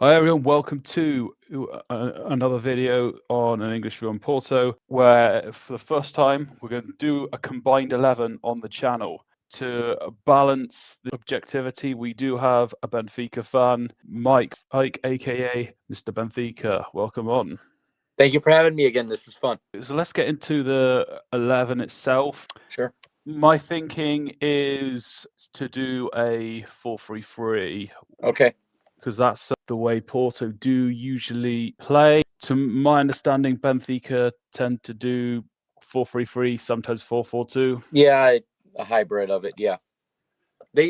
Hi everyone, welcome to another video on an English view on Porto, where for the first time we're going to do a combined 11 on the channel. To balance the objectivity, we do have a Benfica fan, Mike, aka Mr. Benfica. Welcome on. Thank you for having me again. This is fun. So let's get into the 11 itself. Sure. My thinking is to do a 4-3-3. Okay. Because that's the way Porto do usually play. To my understanding, Benfica tend to do 4-3-3, sometimes 4-4-2. Yeah, a hybrid of it. Yeah.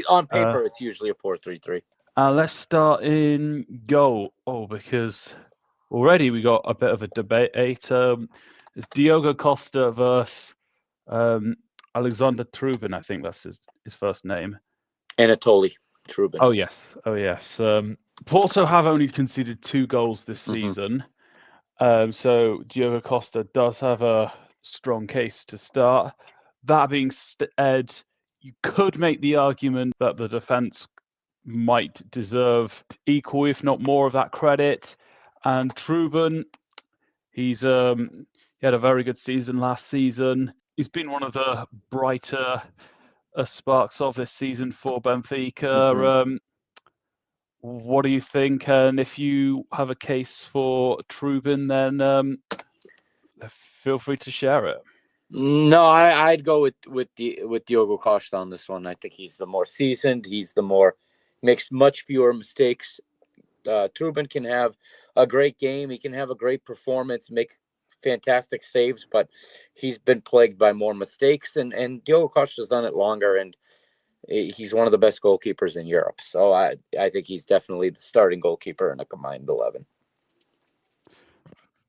On paper, it's usually a 4-3-3. Let's start in goal. Because already we got a bit of a debate. It's Diogo Costa versus Alexander Trubin. I think that's his first name. Anatoly Trubin. Oh yes. Porto have only conceded 2 goals this season. So Diogo Costa does have a strong case to start. That being said, you could make the argument that the defence might deserve equal, if not more, of that credit. And Trubin, he had a very good season last season. He's been one of the brighter sparks of this season for Benfica. What do you think? And if you have a case for Trubin, then feel free to share it. No, I'd go with Diogo Costa on this one. I think he's the more seasoned. Makes much fewer mistakes. Trubin can have a great game. He can have a great performance, make fantastic saves, but he's been plagued by more mistakes. And Diogo Costa's done it longer, and he's one of the best goalkeepers in Europe. So I think he's definitely the starting goalkeeper in a combined 11.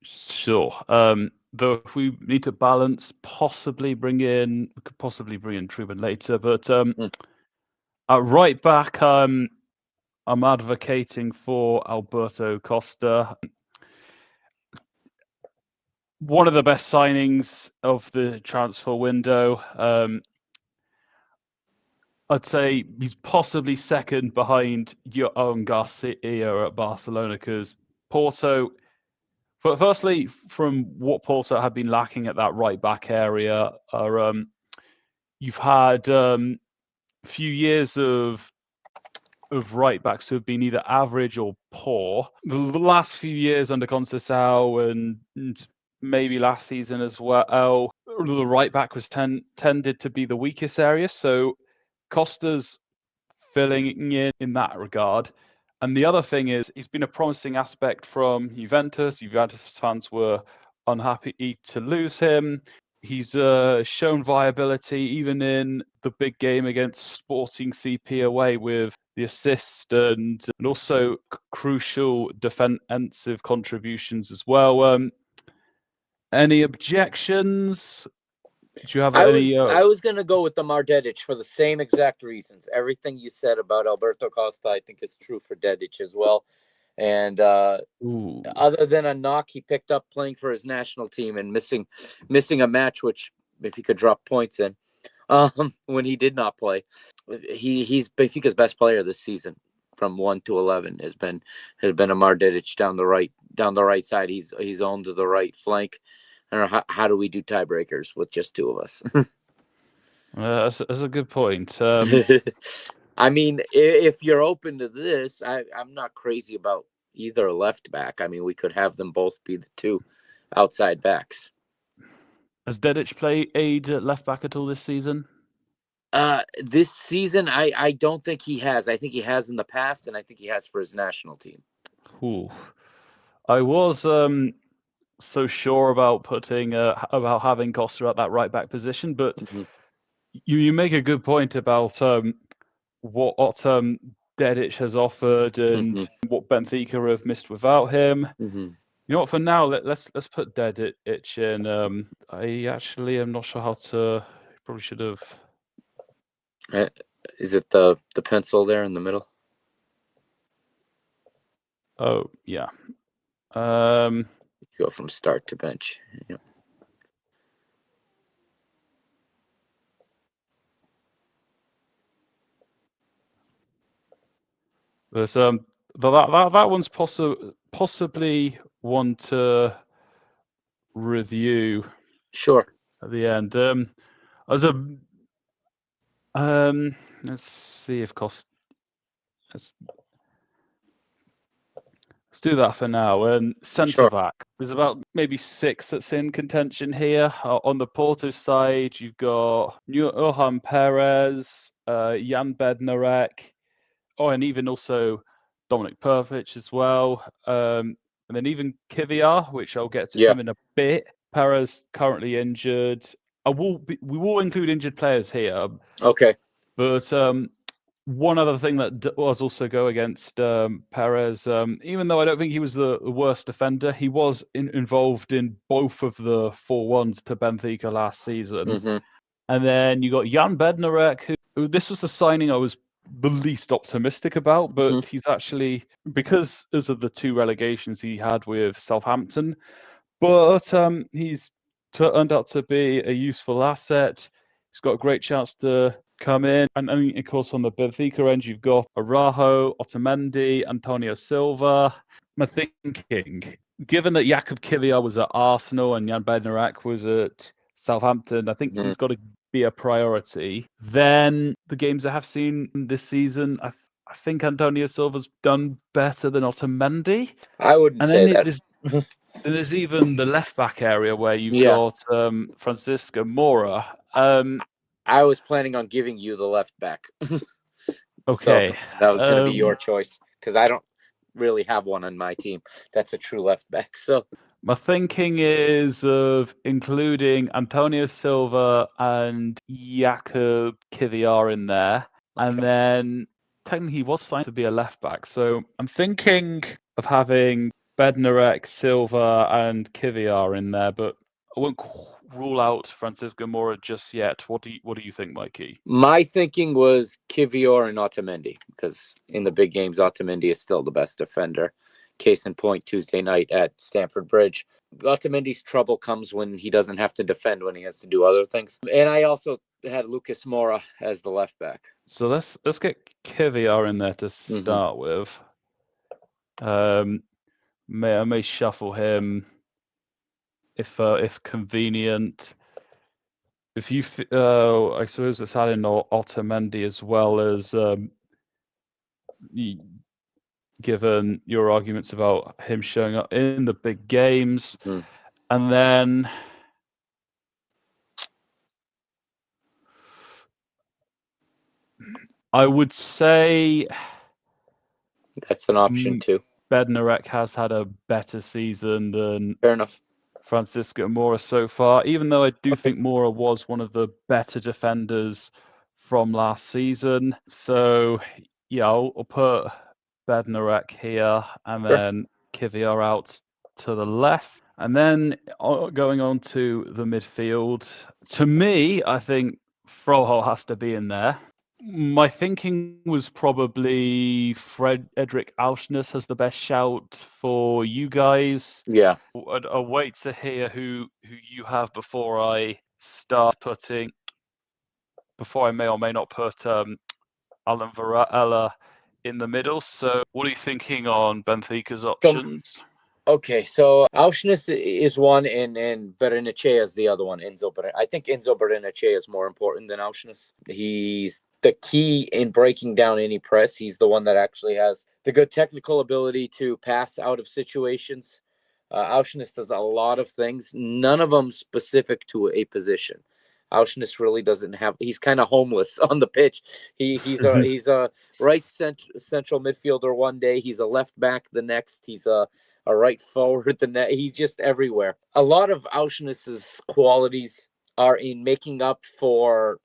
Sure. Though if we need to balance, we could possibly bring in Trubin later. But at right back, I'm advocating for Alberto Costa. One of the best signings of the transfer window. I'd say he's possibly second behind Johan Garcia at Barcelona, because Porto, firstly, from what Porto have been lacking at that right back area, you've had a few years of right backs who have been either average or poor. The last few years under Conceição and maybe last season as well, the right back was tended to be the weakest area. So Costa's filling in that regard. And the other thing is, he's been a promising aspect from Juventus. Juventus fans were unhappy to lose him. He's shown viability even in the big game against Sporting CP away with the assist and also crucial defensive contributions as well. Any objections? Do you have any? I was going to go with the Dedic for the same exact reasons. Everything you said about Alberto Costa, I think is true for Dedic as well. And other than a knock he picked up playing for his national team and missing a match, which if he could drop points in when he did not play, he's Benfica's best player this season. From 1 to 11 has been Amar Dedic down the right side. He's owned the right flank. I don't know how do we do tiebreakers with just 2 of us? That's a good point. I mean, if you're open to this, I'm not crazy about either left back. I mean, we could have them both be the 2 outside backs. Has Dedic played left back at all this season? This season, I don't think he has. I think he has in the past, and I think he has for his national team. Ooh. I was so sure about about having Costa at that right back position, but you make a good point about what Dedic has offered and what Benfica have missed without him. You know what? For now, let's put Dedic in. I actually am not sure how to. Probably should have. Is it the pencil there in the middle? Oh yeah. Go from start to bench. Yeah. But that one's possibly one to review. Sure. At the end, as a let's see if cost. Let's do that for now. And centre back, there's about maybe 6 that's in contention here. On the Porto side, you've got Johan Perez, Jan Bednarek, and even also Dominic Pervic as well. And then even Kiviar, which I'll get to him in a bit. Perez currently injured. We will include injured players here. Okay. But one other thing that does also go against Perez, even though I don't think he was the worst defender, he was involved in both of the 4-1s to Benfica last season. Mm-hmm. And then you got Jan Bednarek, who this was the signing I was the least optimistic about, but he's actually, because of the 2 relegations he had with Southampton, but he's turned out to be a useful asset. He's got a great chance to come in. And of course, on the Benfica end, you've got Araujo, Otamendi, Antonio Silva. I'm thinking, given that Jakub Kiviar was at Arsenal and Jan Bednarek was at Southampton, I think he's got to be a priority. Then the games I have seen this season, I think Antonio Silva's done better than Otamendi. I wouldn't say that. There's even the left back area where you've got Francisco Mora. I was planning on giving you the left back. Okay. So that was going to be your choice, because I don't really have one on my team that's a true left back. So my thinking is of including Antonio Silva and Jakub Kiviar in there. And then technically he was signed to be a left back. So I'm thinking of having Bednarek, Silva, and Kiviar in there, but I won't rule out Francisco Mora just yet. What do you think, Mikey? My thinking was Kivior and Otamendi, because in the big games, Otamendi is still the best defender. Case in point, Tuesday night at Stamford Bridge. Otamendi's trouble comes when he doesn't have to defend, when he has to do other things. And I also had Lucas Moura as the left back. So let's get Kiviar in there to start with. I may shuffle him if convenient. If you, I suppose it's adding Otamendi as well as given your arguments about him showing up in the big games, and then I would say that's an option too. Bednarek has had a better season than Fair enough. Francisco Mora so far, even though I do think Mora was one of the better defenders from last season. So yeah, I'll put Bednarek here and then Kiviar out to the left. And then going on to the midfield, to me, I think Froho has to be in there. My thinking was probably Fredrik Auschness has the best shout for you guys. Yeah. I'll wait to hear who you have before I start before I may or may not put Alan Varela in the middle. So what are you thinking on Benfica's options? Okay, so Auschnitz is one, and Berenice is the other one. I think Enzo Berenice is more important than Auschnitz. He's the key in breaking down any press. He's the one that actually has the good technical ability to pass out of situations. Auschnitz does a lot of things, none of them specific to a position. Auschnitz really doesn't have. He's kind of homeless on the pitch. He's a right central midfielder one day. He's a left back the next. He's a right forward the next. He's just everywhere. A lot of Auschnitz's qualities are in making up for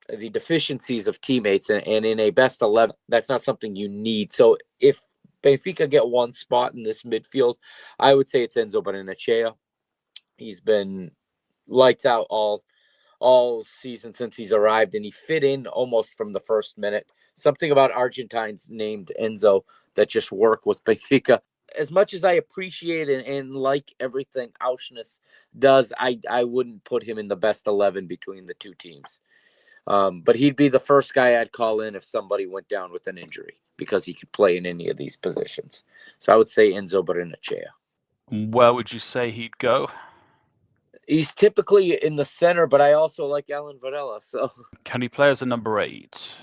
the deficiencies of teammates, and in a best 11, that's not something you need. So if Benfica get one spot in this midfield, I would say it's Enzo Barrenechea. He's been lights out all season since he's arrived, and he fit in almost from the first minute. Something about Argentines named Enzo that just work with Benfica. As much as I appreciate and like everything Auschnitz does, I wouldn't put him in the best 11 between the two teams. But he'd be the first guy I'd call in if somebody went down with an injury because he could play in any of these positions. So I would say Enzo Barrenechea. Where would you say he'd go? He's typically in the center, but I also like Alan Varela. So can he play as a number 8?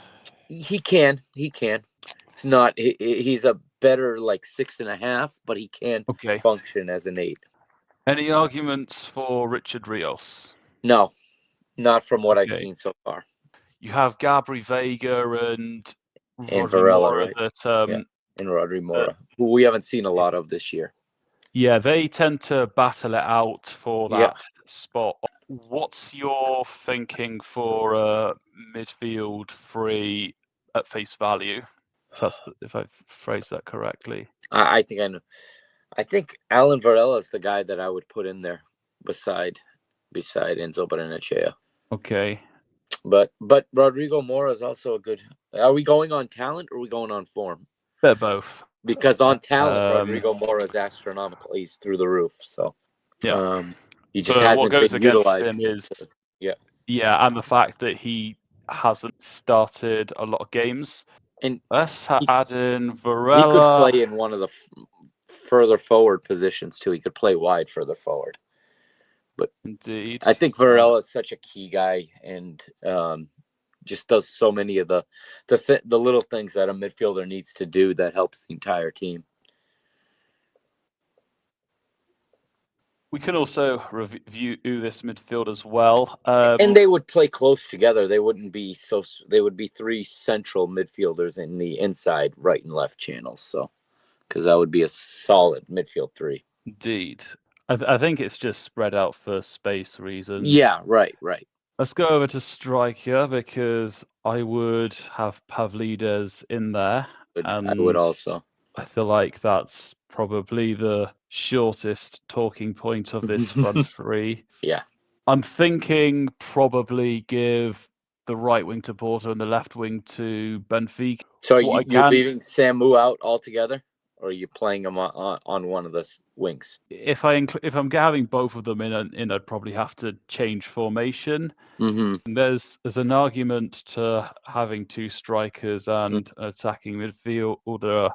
He can. It's not. He's a better 6.5, but he can function as an 8. Any arguments for Richard Rios? No, not from what I've seen so far. You have Gabri Vega and Varela, Mora, right? And Rodri Mora, who we haven't seen a lot of this year. Yeah, they tend to battle it out for that spot. What's your thinking for midfield 3 at face value? If I phrased that correctly. I think I know. I think Alan Varela is the guy that I would put in there beside Enzo Barrenechea. Okay. But Rodrigo Mora is also a good. Are we going on talent or are we going on form? They're both. Because on talent, Rodrigo Mora is astronomical. He's through the roof. So he just hasn't been utilized. And the fact that he hasn't started a lot of games. And let's add in Varela. He could play in one of the further forward positions too. He could play wide further forward. But indeed, I think Varela is such a key guy and just does so many of the little things that a midfielder needs to do that helps the entire team. We can also review this midfield as well. And they would play close together. They wouldn't be they would be 3 central midfielders in the inside, right and left channels. So, because that would be a solid midfield 3. Indeed. I think it's just spread out for space reasons. Yeah, right. Let's go over to striker because I would have Pavlidis in there. And I would also. I feel like that's probably the shortest talking point of this front 3. Yeah. I'm thinking probably give the right wing to Porto and the left wing to Benfica. So you're leaving Samu out altogether? Or are you playing him on one of the wings? If I'm having both of them in, I'd probably have to change formation. Mm-hmm. There's an argument to having 2 strikers and an attacking midfielder.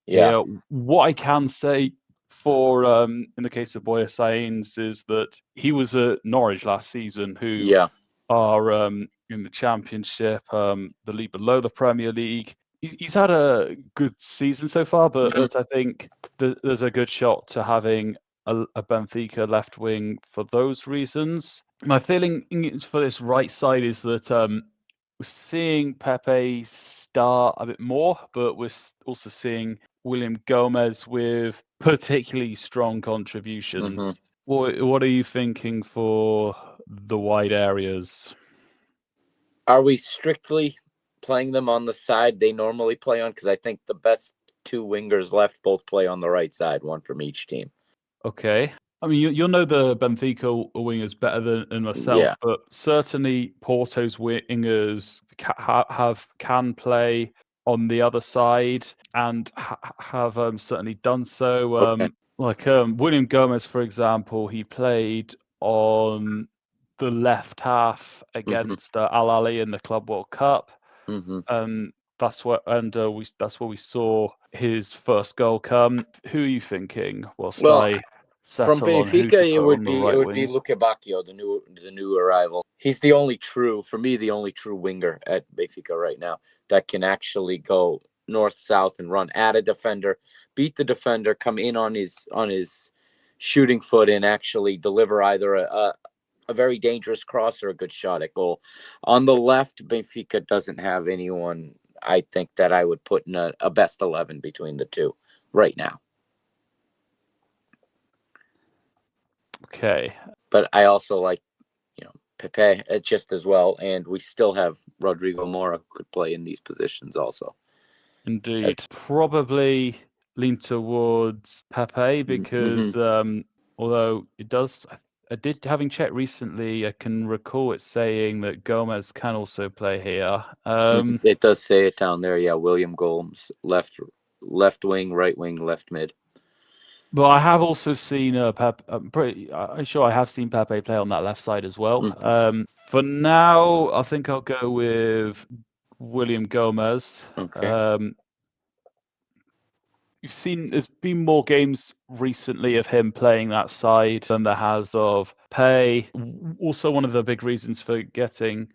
Yeah. What I can say for in the case of Boya Sainz is that he was at Norwich last season, who are in the Championship, the league below the Premier League. He's had a good season so far, but I think there's a good shot to having a Benfica left wing for those reasons. My feeling for this right side is that we're seeing Pepe start a bit more, but we're also seeing William Gomez with particularly strong contributions. What are you thinking for the wide areas? Are we strictly playing them on the side they normally play on? Because I think the best 2 wingers left both play on the right side, one from each team. Okay. I mean, you'll know the Benfica wingers better than myself, but certainly Porto's wingers can play on the other side and have certainly done so. William Gomez, for example, he played on the left half against Al Ahly in the Club World Cup. That's where we saw his first goal come. Who are you thinking? From Benfica, it would be Luque Bacchio, the new arrival. He's the only true winger at Benfica right now that can actually go north-south and run at a defender, beat the defender, come in on his shooting foot, and actually deliver either a very dangerous cross or a good shot at goal. On the left, Benfica doesn't have anyone, I think, that I would put in a best 11 between the 2 right now. Okay. But I also like, Pepe just as well. And we still have Rodrigo Mora who could play in these positions also. Indeed. Probably lean towards Pepe because although I did, having checked recently, I can recall it saying that Gomez can also play here. It does say it down there. Yeah, William Gomes, left wing, right wing, left mid. But I have also seen Pepe. I'm sure I have seen Pepe play on that left side as well. For now, I think I'll go with William Gomez. Okay. You've seen there's been more games recently of him playing that side than there has of Pay. Also, one of the big reasons for getting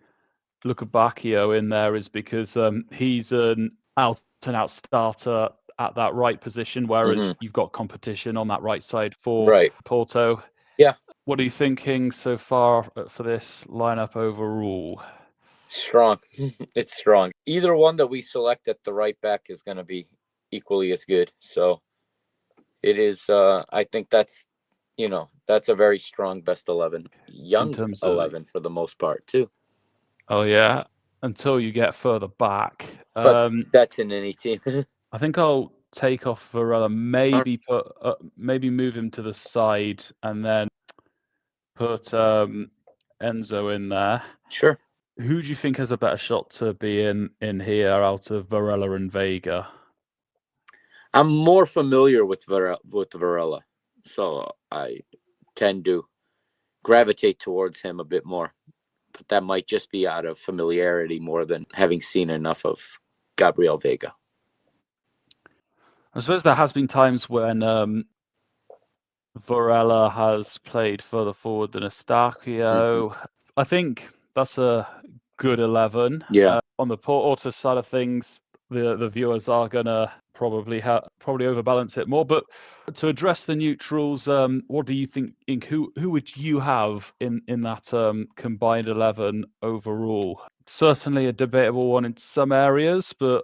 Luca Bacchio in there is because he's an out-and-out starter at that right position, whereas you've got competition on that right side for Porto. Yeah. What are you thinking so far for this lineup overall? Strong. It's strong. Either one that we select at the right back is going to be equally as good. So it is. I think that's that's a very strong best 11, young 11 for the most part too. Oh yeah, until you get further back. But that's in any team. I think I'll take off Varela, maybe move him to the side, and then put Enzo in there. Sure. Who do you think has a better shot to be in here out of Varela and Vega? I'm more familiar with Varela, so I tend to gravitate towards him a bit more. But that might just be out of familiarity more than having seen enough of Gabriel Vega. I suppose there has been times when Varela has played further forward than Eustáquio. I think that's a good 11. Yeah. On the Porto side of things, the viewers are gonna probably overbalance it more. But to address the neutrals, what do you think? Who would you have in that combined 11 overall? Certainly a debatable one in some areas, but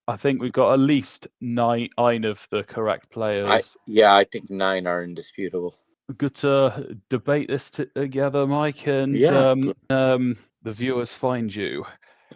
I think we've got at least nine of the correct players. I think 9 are indisputable. Good to debate this together, Mike, and the viewers find you.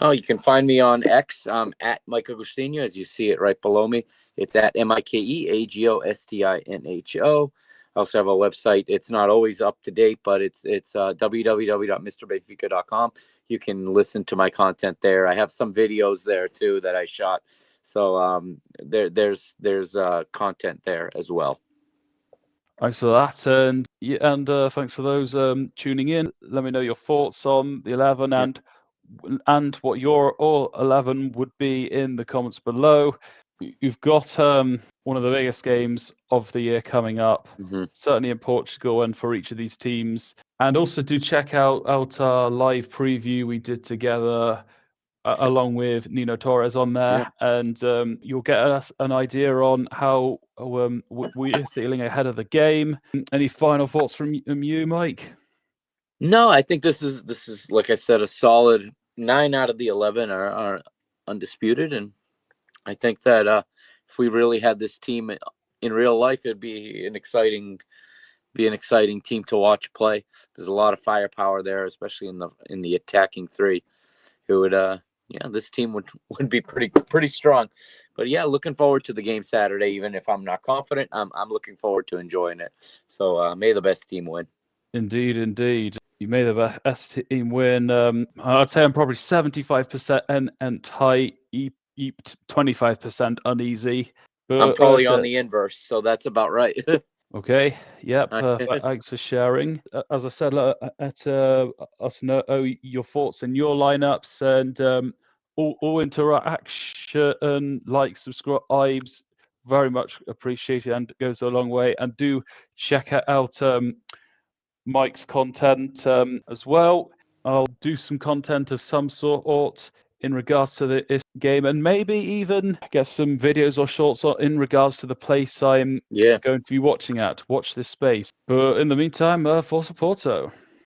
Oh, you can find me on X at Mike Agostinho, as you see it right below me. It's at MikeAgostinho. I also have a website. It's not always up to date, but it's www.mrbenfica.com. You can listen to my content there. I have some videos there too that I shot. So there's content there as well. Thanks for that, and thanks for those tuning in. Let me know your thoughts on the 11 and what your 11 would be in the comments below. You've got one of the biggest games of the year coming up, certainly in Portugal and for each of these teams. And also do check out our live preview we did together along with Nino Torres on there, and you'll get an idea on how we're feeling ahead of the game. Any final thoughts from you, Mike? No, I think this is like I said, a solid 9 out of the 11 are undisputed, and I think that if we really had this team in real life, it'd be an exciting team to watch play. There's a lot of firepower there, especially in the attacking three. Who would this team would be pretty strong. But yeah, looking forward to the game Saturday. Even if I'm not confident, I'm looking forward to enjoying it. So may the best team win. Indeed. You made the best team win. I'd say I'm probably 75% and tight, 25% uneasy. But, I'm probably on the inverse, so that's about right. Okay. Yep. Perfect. Thanks for sharing. As I said, let us know your thoughts and your lineups, and all interaction, like, subscribes, very much appreciated and goes a long way. And do check out Mike's content as well. I'll do some content of some sort in regards to this game, and maybe even get some videos or shorts in regards to the place I'm going to be watching at. Watch this space. But in the meantime, Forza Porto.